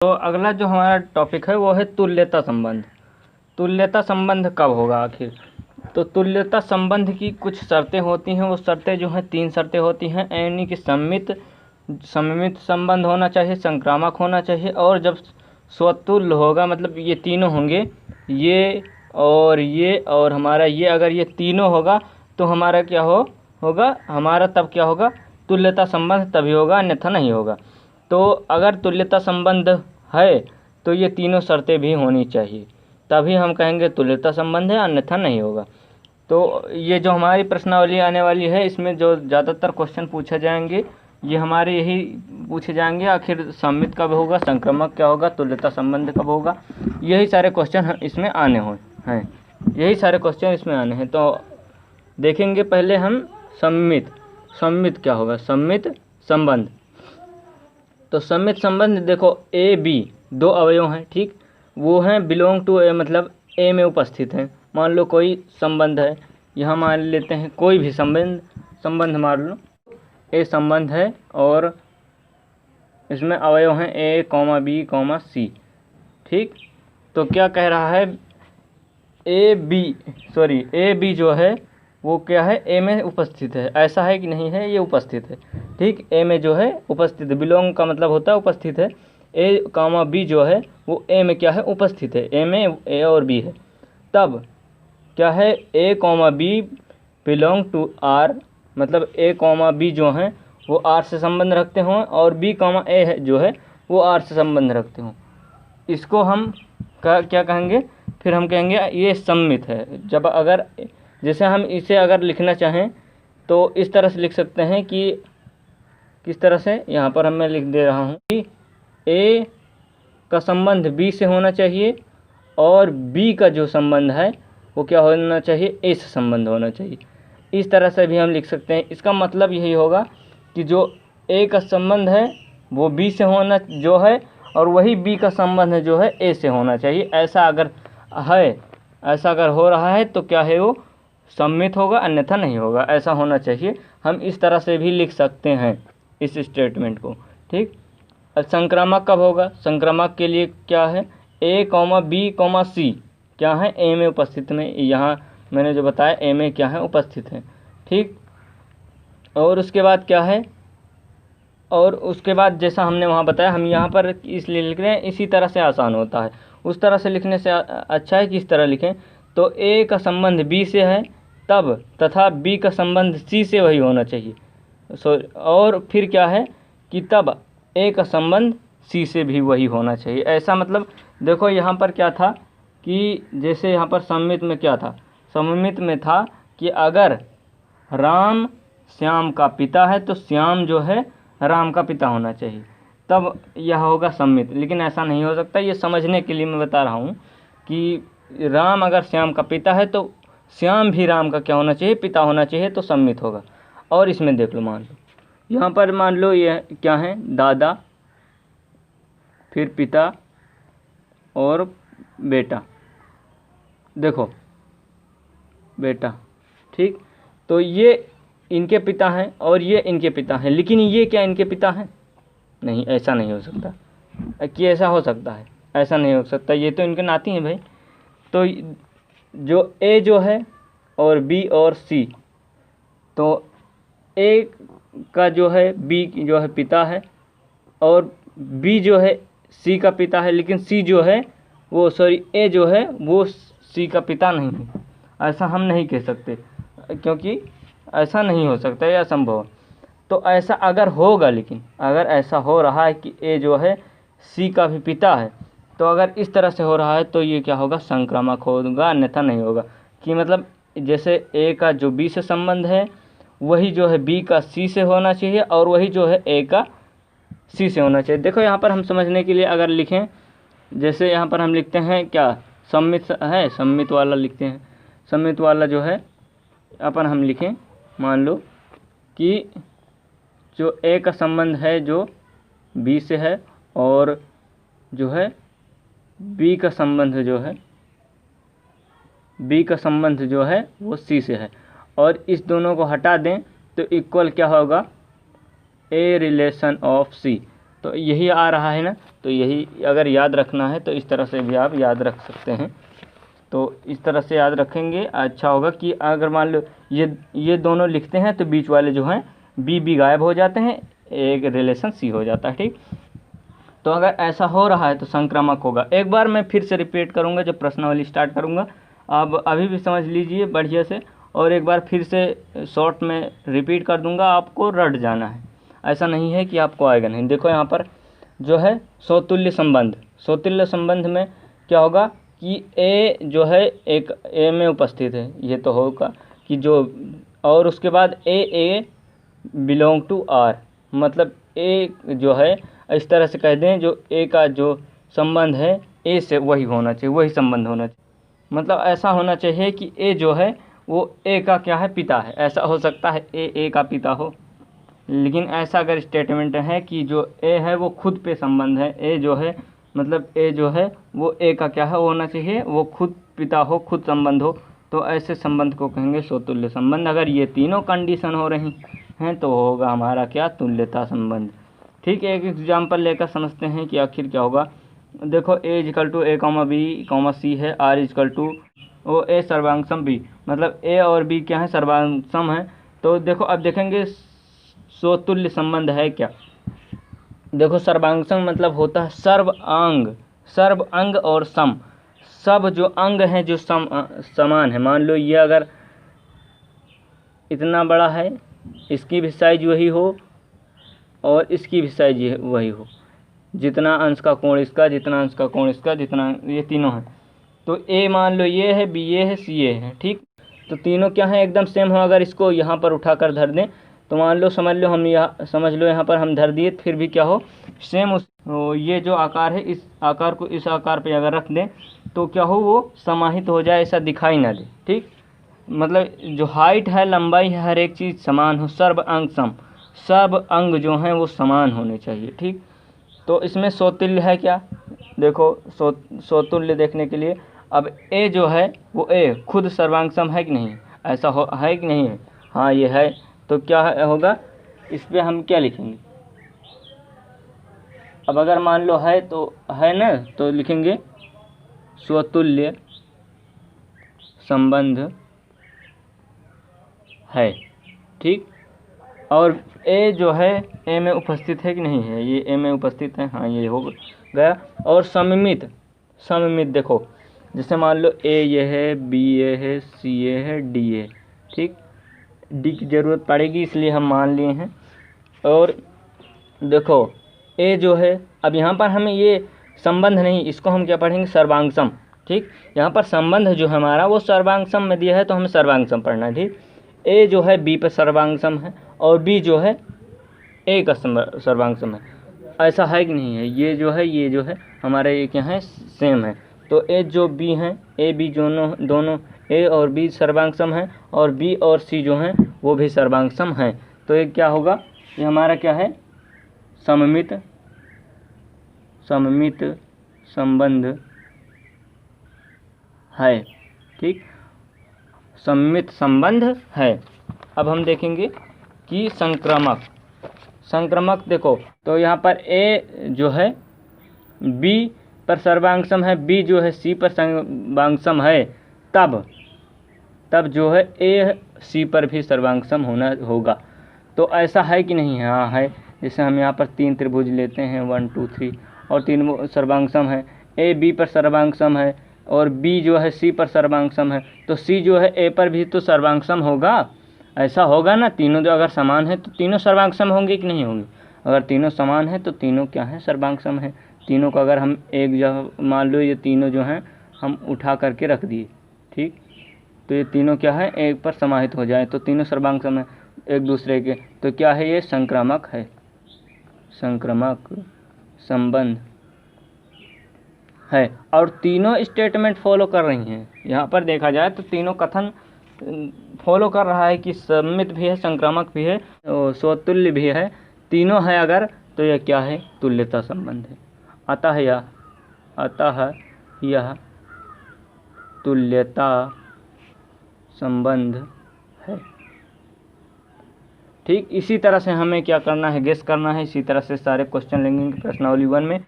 तो अगला जो हमारा टॉपिक है वो है तुल्यता संबंध। तुल्यता संबंध कब होगा आखिर? तो तुल्यता संबंध की कुछ शर्तें होती हैं। वो शर्तें जो हैं 3 शर्तें होती हैं, यानी कि सममित संबंध होना चाहिए, संक्रामक होना चाहिए, और जब स्वतुल्य होगा, मतलब ये तीनों होंगे, ये और हमारा ये, अगर ये तीनों होगा तो हमारा क्या होगा, हमारा तब क्या होगा, तुल्यता संबंध तभी होगा, अन्यथा नहीं होगा। तो अगर तुल्यता संबंध है तो ये तीनों शर्तें भी होनी चाहिए, तभी हम कहेंगे तुल्यता संबंध है, अन्यथा नहीं होगा। तो ये जो हमारी प्रश्नावली आने वाली है, इसमें जो ज़्यादातर क्वेश्चन पूछे जाएंगे ये हमारे यही पूछे जाएंगे, आखिर सममित कब होगा, संक्रामक क्या होगा, तुल्यता संबंध कब होगा, यही सारे क्वेश्चन इसमें आने हैं, यही सारे क्वेश्चन इसमें आने हैं। तो देखेंगे पहले हम सममित क्या होगा, सममित संबंध। तो सममित संबंध देखो, ए बी 2 अवयव हैं, ठीक, वो हैं बिलोंग टू ए, मतलब ए में उपस्थित हैं। मान लो कोई संबंध है, यहाँ मान लेते हैं कोई भी संबंध मान लो ए संबंध है, और इसमें अवयव हैं ए कॉमा बी कॉमा सी, ठीक। तो क्या कह रहा है, ए बी जो है वो क्या है, ए में उपस्थित है, ऐसा है कि नहीं है, ये उपस्थित है, ठीक, ए में जो है उपस्थित है, बिलोंग का मतलब होता है उपस्थित है। ए कामा बी जो है वो ए में क्या है, उपस्थित है, ए में ए और बी है। तब क्या है, A comma B belong to R, मतलब ए कॉमा बी जो हैं वो आर से संबंध रखते हों, और बी कॉमा ए है जो है वो आर से संबंध रखते हों। इसको हम क्या कहेंगे, फिर हम कहेंगे ये सममित है। जब अगर जैसे हम इसे अगर लिखना चाहें तो इस तरह से लिख सकते हैं कि किस तरह से, यहाँ पर मैं लिख दे रहा हूँ कि ए का संबंध बी से होना चाहिए, और बी का जो संबंध है वो क्या होना चाहिए, ए से संबंध होना चाहिए। इस तरह से भी हम लिख सकते हैं। इसका मतलब यही होगा कि जो ए का संबंध है वो बी से होना जो है, और वही बी का संबंध जो है ए से होना चाहिए। ऐसा अगर हो रहा है तो क्या है, वो सममित होगा, अन्यथा नहीं होगा, ऐसा होना चाहिए। हम इस तरह से भी लिख सकते हैं इस स्टेटमेंट को, ठीक। अब संक्रामक कब होगा, संक्रामक के लिए क्या है, ए कॉमा बी कॉमा सी क्या है, ए में उपस्थित में, यहाँ मैंने जो बताया ए में क्या है, उपस्थित है, ठीक। और उसके बाद क्या है, और उसके बाद जैसा हमने वहाँ बताया, हम यहाँ पर इसलिए लिख रहे हैं, इसी तरह से आसान होता है। उस तरह से लिखने से अच्छा है कि इस तरह लिखें। तो ए का संबंध बी से है तब, तथा बी का संबंध सी से वही होना चाहिए। और फिर क्या है कि तब ए का संबंध सी से भी वही होना चाहिए। ऐसा मतलब देखो यहाँ पर क्या था कि जैसे यहाँ पर सममित में क्या था, सममित में था कि अगर राम श्याम का पिता है तो श्याम जो है राम का पिता होना चाहिए, तब यह होगा सममित। लेकिन ऐसा नहीं हो सकता, ये समझने के लिए मैं बता रहा हूँ कि राम अगर श्याम का पिता है तो श्याम भी राम का क्या होना चाहिए, पिता होना चाहिए, तो सममित होगा। और इसमें देख लो, मान लो यहाँ पर मान लो ये क्या है, दादा, फिर पिता और बेटा, देखो बेटा, ठीक। तो ये इनके पिता हैं और ये इनके पिता हैं, लेकिन ये क्या इनके पिता हैं, नहीं, ऐसा नहीं हो सकता। कि ऐसा हो सकता है, ऐसा नहीं हो सकता, ये तो इनके नाती हैं भाई। तो जो ए जो है और बी और सी, तो ए का जो है बी जो है पिता है, और बी जो है सी का पिता है, लेकिन सी जो है वो ए जो है वो सी का पिता नहीं है। ऐसा हम नहीं कह सकते, क्योंकि ऐसा नहीं हो सकता, यह असंभव। तो ऐसा अगर होगा, लेकिन अगर ऐसा हो रहा है कि ए जो है सी का भी पिता है, तो अगर इस तरह से हो रहा है तो ये क्या होगा, संक्रामक होगा, अन्यथा नहीं होगा। कि मतलब जैसे ए का जो बी से संबंध है वही जो है बी का सी से होना चाहिए, और वही जो है ए का सी से होना चाहिए। देखो यहाँ पर हम समझने के लिए अगर लिखें, जैसे यहाँ पर हम लिखते हैं क्या, सममित है, सममित वाला लिखते हैं। सममित वाला जो है अपन हम लिखें, मान लो कि जो ए का संबंध है जो बी से है, और जो है बी का संबंध जो है वो सी से है, और इस दोनों को हटा दें तो इक्वल क्या होगा, ए रिलेशन ऑफ सी। तो यही आ रहा है ना, तो यही अगर याद रखना है तो इस तरह से भी आप याद रख सकते हैं। तो इस तरह से याद रखेंगे अच्छा होगा कि अगर मान लो ये दोनों लिखते हैं तो बीच वाले जो हैं बी गायब हो जाते हैं, एक रिलेशन सी हो जाता है। ठीक, तो अगर ऐसा हो रहा है तो संक्रामक होगा। एक बार मैं फिर से रिपीट करूँगा जब प्रश्नावली स्टार्ट करूँगा, अब अभी भी समझ लीजिए बढ़िया से, और एक बार फिर से शॉर्ट में रिपीट कर दूँगा, आपको रट जाना है, ऐसा नहीं है कि आपको आएगा नहीं। देखो यहाँ पर जो है सोतुल्य संबंध, सोतुल्य संबंध में क्या होगा कि ए जो है एक ए में उपस्थित है, ये तो होगा कि जो, और उसके बाद ए बिलोंग टू आर, मतलब ए जो है इस तरह से कह दें जो ए का जो संबंध है ए से वही होना चाहिए, वही संबंध होना चाहिए। मतलब ऐसा होना चाहिए कि ए जो है वो ए का क्या है, पिता है। ऐसा हो सकता है ए का पिता हो, लेकिन ऐसा अगर स्टेटमेंट है कि जो ए है वो खुद पे संबंध है, ए जो है मतलब ए जो है वो ए का क्या है, वो होना चाहिए वो खुद पिता हो, खुद संबंध हो, तो ऐसे संबंध को कहेंगे सोतुल्य संबंध। अगर ये तीनों कंडीशन हो रही हैं तो होगा हमारा क्या, तुल्यता संबंध। ठीक है, एक एग्जाम्पल लेकर समझते हैं कि आखिर क्या होगा। देखो A equal to A comma B comma C है, R equal to O A सर्वांगसम बी, मतलब ए और बी क्या है, सर्वांगसम है। तो देखो अब देखेंगे सोतुल्य संबंध है क्या। देखो सर्वांगसम मतलब होता है सर्व अंग, सर्व अंग और सम, सब जो अंग हैं जो समान है। मान लो ये अगर इतना बड़ा है, इसकी भी साइज वही हो और इसकी भी साइज वही हो, जितना अंश का कोण इसका, जितना अंश का कोण इसका, जितना, ये तीनों हैं। तो ए मान लो ये है, बी ये है, सी ये है। ठीक, तो तीनों क्या है, एकदम सेम हो। अगर इसको यहाँ पर उठाकर धर दें तो मान लो समझ लो हम यहाँ पर हम धर दिए, फिर भी क्या हो, सेम उस ये जो आकार है इस आकार को इस आकार पे अगर रख दें तो क्या हो, वो समाहित हो जाए, ऐसा दिखाई ना दे। ठीक, मतलब जो हाइट है, लंबाई है, हर एक चीज़ समान हो, सर्व अंग सम, सब अंग जो हैं वो समान होने चाहिए। ठीक, तो इसमें सोतुल्य है क्या, देखो सोतुल्य देखने के लिए अब ए जो है वो ए खुद सर्वांगसम है कि नहीं, ऐसा है कि नहीं है, हाँ ये है। तो क्या होगा, इस पर हम क्या लिखेंगे, अब अगर मान लो है तो है ना, तो लिखेंगे स्वतुल्य संबंध है। ठीक, और ए जो है ए में उपस्थित है कि नहीं है, ये ए में उपस्थित है, हाँ ये हो गया। और सममित, सममित देखो जैसे मान लो ए ये है, बी ये है, सी ये है, डी ये। ठीक, डी की ज़रूरत पड़ेगी इसलिए हम मान लिए हैं। और देखो ए जो है, अब यहाँ पर हमें ये संबंध नहीं, इसको हम क्या पढ़ेंगे, सर्वांगसम। ठीक, यहाँ पर संबंध जो हमारा वो सर्वांगसम में दिया है तो हमें सर्वांगसम पढ़ना है। ठीक, ए जो है बी पर सर्वांगसम है और बी जो है ए का सर्वांगसम है, ऐसा है कि नहीं है, ये जो है हमारे ये क्या है, सेम है। तो ए जो बी हैं, ए बी दोनों ए और बी सर्वांगसम हैं, और बी और सी जो हैं वो भी सर्वांगसम हैं। तो ये क्या होगा, ये हमारा क्या है, सममित संबंध है। ठीक, सममित संबंध है। अब हम देखेंगे कि संक्रामक देखो, तो यहाँ पर ए जो है बी पर सर्वांगसम है, बी जो है सी पर सर्वांगसम है, तब जो है ए सी पर भी सर्वांगसम होना होगा। तो ऐसा है कि नहीं है, हाँ है। जैसे हम यहाँ पर 3 त्रिभुज लेते हैं 1 2 3 और 3 सर्वांगसम है, ए बी पर सर्वांगसम है और बी जो है सी पर सर्वांगसम है, तो सी जो है ए पर भी तो सर्वांगसम होगा, ऐसा होगा ना। तीनों जो अगर समान है तो तीनों सर्वांगसम होंगे कि नहीं होंगे, अगर तीनों समान है तो तीनों क्या है, सर्वांगसम है। तीनों को अगर हम एक जगह मान लो, ये तीनों जो हैं हम उठा करके रख दिए, ठीक, तो ये तीनों क्या है, एक पर समाहित हो जाए तो तीनों सर्वांगसम है एक दूसरे के, तो क्या है, ये संक्रामक है, संक्रामक संबंध है। और तीनों स्टेटमेंट फॉलो कर रही हैं, यहाँ पर देखा जाए तो तीनों कथन फॉलो कर रहा है कि सममित भी है, संक्रामक भी है, स्वतुल्य भी है, तीनों है अगर, तो यह क्या है, तुल्यता संबंध है। अतः यह तुल्यता संबंध है। ठीक इसी तरह से हमें क्या करना है, गेस करना है। इसी तरह से सारे क्वेश्चन लेंगे प्रश्नावली 1 में।